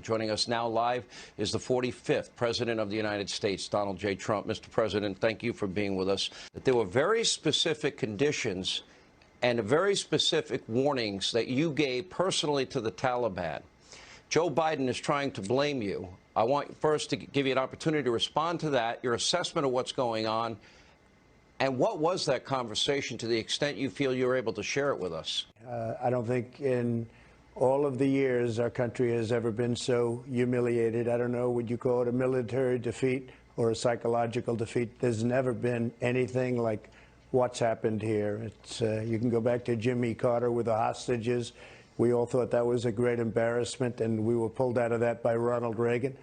Joining us now live is the 45th President of the United States, Donald J. Trump. Mr. President, thank you for being with us. There were very specific conditions and very specific warnings that you gave personally to the Taliban. Joe Biden is trying to blame you. I want first to give you an opportunity to respond to that, your assessment of what's going on, and what was that conversation to the extent you feel you're able to share it with us? I don't think in all of the years our country has ever been so humiliated. I don't know, would you call it a military defeat or a psychological defeat? There's never been anything like what's happened here. It's, you can go back to Jimmy Carter with the hostages. We all thought that was a great embarrassment, and we were pulled out of that by Ronald Reagan.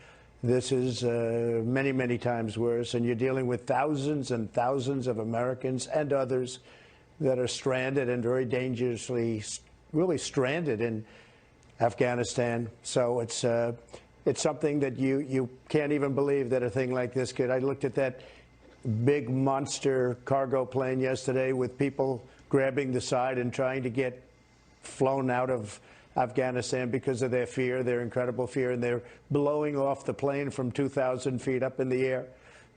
This is many, many times worse, and you're dealing with thousands and thousands of Americans and others that are stranded and very dangerously, really stranded in Afghanistan. So it's something that you can't even believe that a thing like this could. I looked at that big monster cargo plane yesterday with people grabbing the side and trying to get flown out of Afghanistan because of their fear, their incredible fear, and they're blowing off the plane from 2,000 feet up in the air.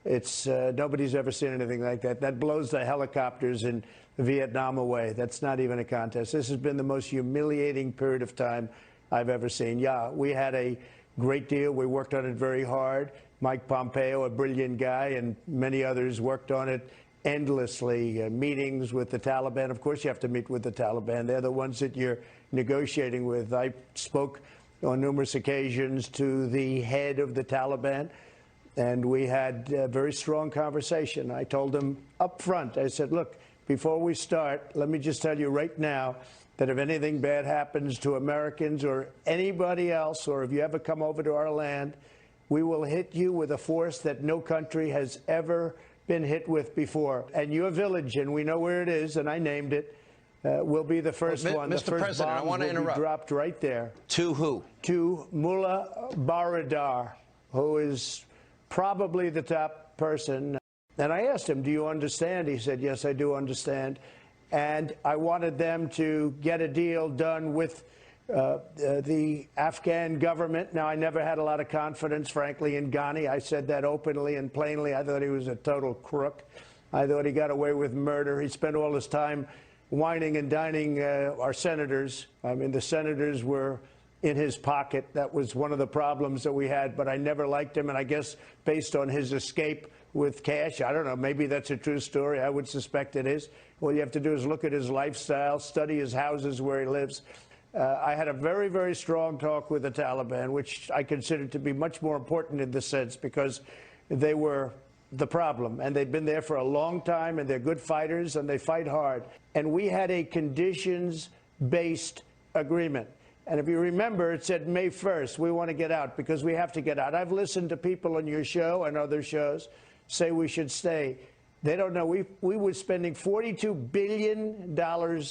It's nobody's ever seen anything like that. That blows the helicopters in Vietnam away. That's not even a contest. This has been the most humiliating period of time I've ever seen. Yeah, we had a great deal. We worked on it very hard. Mike Pompeo, a brilliant guy, and many others worked on it endlessly. Meetings with the Taliban. Of course, you have to meet with the Taliban. They're the ones that you're negotiating with. I spoke on numerous occasions to the head of the Taliban, and we had a very strong conversation. I told him up front, I said, look, before we start, let me just tell you right now that if anything bad happens to Americans or anybody else, or if you ever come over to our land, we will hit you with a force that no country has ever been hit with before. And your village, and we know where it is, and I named it, will be the first one. Mr. The first President, I want to interrupt. Be dropped right there. To who? To Mullah Baradar, who is probably the top person. And I asked him, do you understand? He said, yes, I do understand. And I wanted them to get a deal done with the Afghan government. Now, I never had a lot of confidence, frankly, in Ghani. I said that openly and plainly. I thought he was a total crook. I thought he got away with murder. He spent all his time whining and dining our senators. I mean, the senators were in his pocket. That was one of the problems that we had, but I never liked him. And I guess based on his escape with cash, I don't know, maybe that's a true story. I would suspect it is. All you have to do is look at his lifestyle, study his houses where he lives. I had a very, very strong talk with the Taliban, which I considered to be much more important in this sense because they were the problem. And they've been there for a long time, and they're good fighters, and they fight hard. And we had a conditions-based agreement. And if you remember, it said May 1st, we want to get out because we have to get out. I've listened to people on your show and other shows say we should stay. They don't know. We were spending $42 billion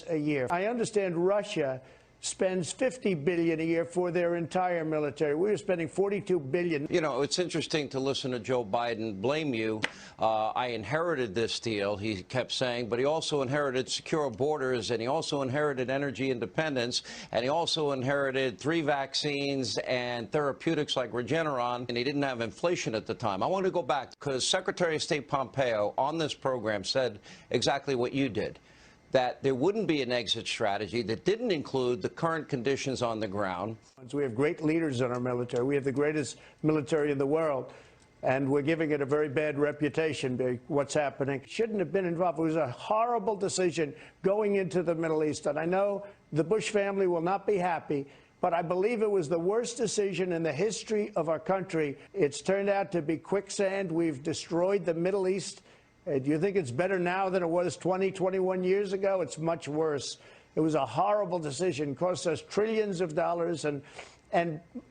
a year. I understand Russia spends $50 billion a year for their entire military. We were spending $42 billion. You know, it's interesting to listen to Joe Biden blame you. I inherited this deal, he kept saying, but he also inherited secure borders, and he also inherited energy independence, and he also inherited 3 vaccines and therapeutics like Regeneron, and he didn't have inflation at the time. I want to go back because Secretary of State Pompeo on this program said exactly what you did, that there wouldn't be an exit strategy that didn't include the current conditions on the ground. We have great leaders in our military. We have the greatest military in the world, and we're giving it a very bad reputation. What's happening shouldn't have been involved. It was a horrible decision going into the Middle East, and I know the Bush family will not be happy, but I believe it was the worst decision in the history of our country. It's turned out to be quicksand. We've destroyed the Middle East. Do you think it's better now than it was 20, 21 years ago? It's much worse. It was a horrible decision. It cost us trillions of dollars. And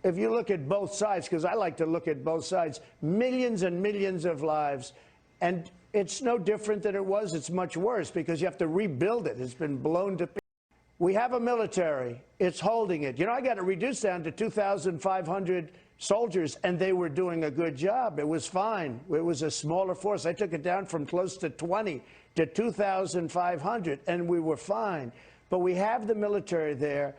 if you look at both sides, because I like to look at both sides, millions and millions of lives. And it's no different than it was. It's much worse because you have to rebuild it. It's been blown to pieces. We have a military. It's holding it. You know, I got it reduced down to 2,500 soldiers, and they were doing a good job. It was fine. It was a smaller force. I took it down from close to 20 to 2,500, and we were fine. But we have the military there,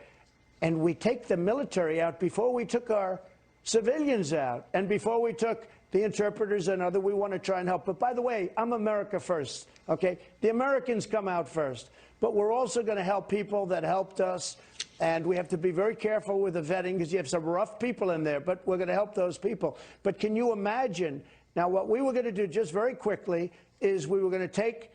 and we take the military out before we took our civilians out. And before we took the interpreters and other, we want to try and help. But by the way, I'm America first, okay? The Americans come out first. But we're also going to help people that helped us. And we have to be very careful with the vetting because you have some rough people in there. But we're going to help those people. But can you imagine? Now, what we were going to do just very quickly is we were going to take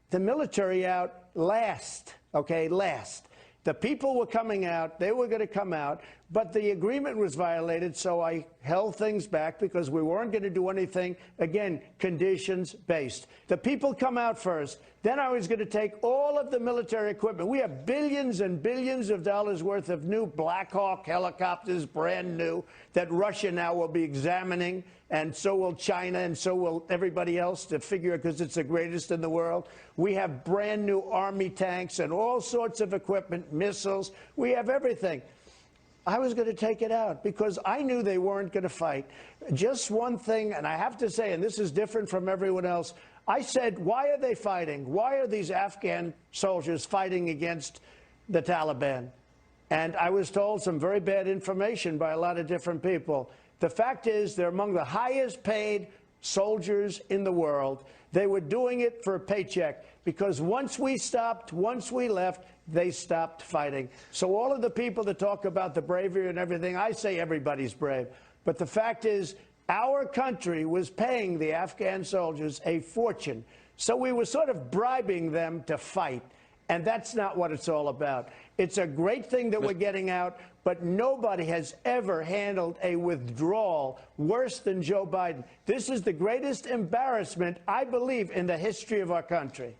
the military out last, okay, last. The people were coming out. They were going to come out. But the agreement was violated, so I held things back because we weren't going to do anything, again, conditions-based. The people come out first. Then I was going to take all of the military equipment. We have billions and billions of dollars worth of new Black Hawk helicopters, brand new, that Russia now will be examining, and so will China, and so will everybody else to figure it because it's the greatest in the world. We have brand new Army tanks and all sorts of equipment, missiles. We have everything. I was going to take it out because I knew they weren't going to fight. Just one thing, and I have to say, and this is different from everyone else, I said, why are they fighting? Why are these Afghan soldiers fighting against the Taliban? And I was told some very bad information by a lot of different people. The fact is, they're among the highest paid soldiers in the world. They were doing it for a paycheck because once we stopped, once we left, they stopped fighting. So all of the people that talk about the bravery and everything, I say everybody's brave. But the fact is, our country was paying the Afghan soldiers a fortune. So we were sort of bribing them to fight. And that's not what it's all about. It's a great thing that we're getting out, but nobody has ever handled a withdrawal worse than Joe Biden. This is the greatest embarrassment, I believe, in the history of our country.